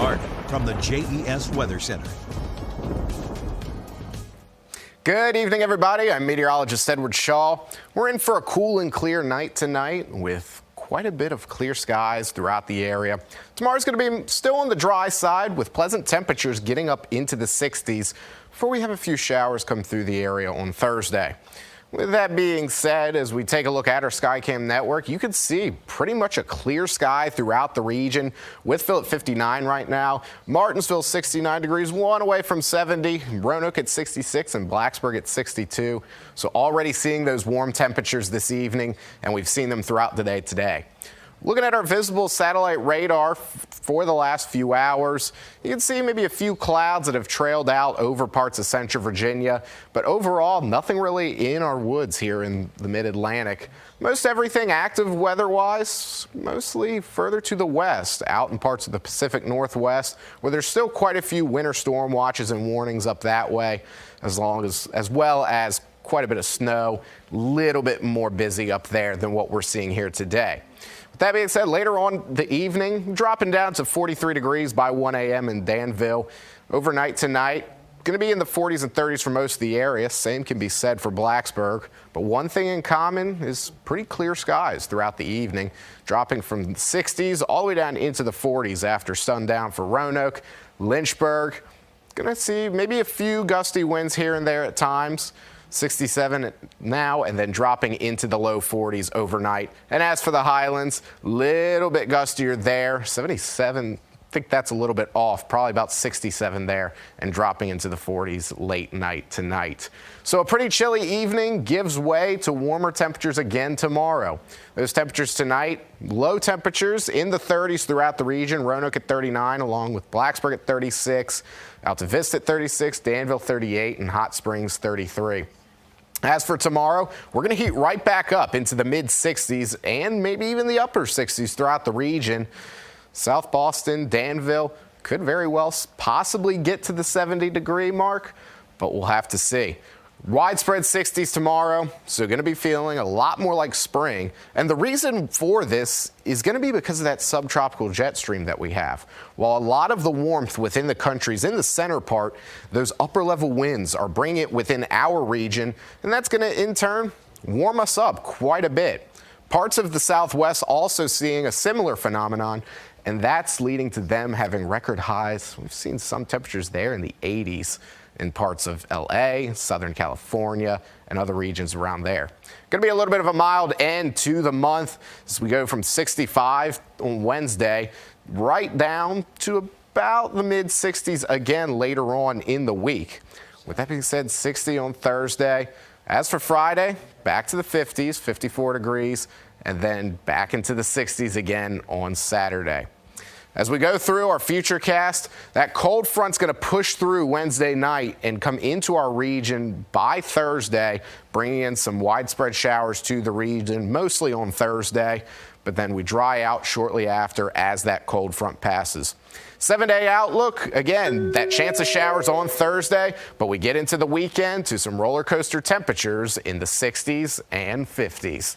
Art from the JES Weather Center. Good evening, everybody. I'm meteorologist Edward Shaw. We're in for a cool and clear night tonight with quite a bit of clear skies throughout the area. Tomorrow's going to be still on the dry side with pleasant temperatures getting up into the 60s before we have a few showers come through the area on Thursday. With that being said, as we take a look at our SkyCam network, you can see pretty much a clear sky throughout the region. Withville at 59 right now, Martinsville 69 degrees, one away from 70, Roanoke at 66 and Blacksburg at 62. So already seeing those warm temperatures this evening, and we've seen them throughout the day today. Looking at our visible satellite radar for the last few hours, you can see maybe a few clouds that have trailed out over parts of central Virginia, but overall nothing really in our woods here in the mid-Atlantic. Most everything active weather-wise, mostly further to the west, out in parts of the Pacific Northwest, where there's still quite a few winter storm watches and warnings up that way, as well as quite a bit of snow, little bit more busy up there than what we're seeing here today. That being said, later on the evening, dropping down to 43 degrees by 1 a.m. in Danville. Overnight tonight, going to be in the 40s and 30s for most of the area. Same can be said for Blacksburg. But one thing in common is pretty clear skies throughout the evening, dropping from the 60s all the way down into the 40s after sundown for Roanoke. Lynchburg, going to see maybe a few gusty winds here and there at times. 67 now, and then dropping into the low 40s overnight. And as for the Highlands, little bit gustier there. 77, I think that's a little bit off, probably about 67 there, and dropping into the 40s late night tonight. So a pretty chilly evening gives way to warmer temperatures again tomorrow. Those temperatures tonight, low temperatures in the 30s throughout the region. Roanoke at 39, along with Blacksburg at 36, Alta Vista at 36, Danville 38, and Hot Springs 33. As for tomorrow, we're going to heat right back up into the mid-60s and maybe even the upper 60s throughout the region. South Boston, Danville could very well possibly get to the 70-degree mark, but we'll have to see. Widespread 60s tomorrow, so going to be feeling a lot more like spring. And the reason for this is going to be because of that subtropical jet stream that we have. While a lot of the warmth within the country is in the center part, those upper level winds are bringing it within our region, and that's going to in turn warm us up quite a bit. Parts of the Southwest also seeing a similar phenomenon, and that's leading to them having record highs. We've seen some temperatures there in the 80s. In parts of LA, Southern California, and other regions around there. Going to be a little bit of a mild end to the month as we go from 65 on Wednesday right down to about the mid-60s again later on in the week. With that being said, 60 on Thursday. As for Friday, back to the 50s, 54 degrees, and then back into the 60s again on Saturday. As we go through our futurecast, that cold front's going to push through Wednesday night and come into our region by Thursday, bringing in some widespread showers to the region, mostly on Thursday, but then we dry out shortly after as that cold front passes. 7-day outlook, again, that chance of showers on Thursday, but we get into the weekend to some roller coaster temperatures in the 60s and 50s.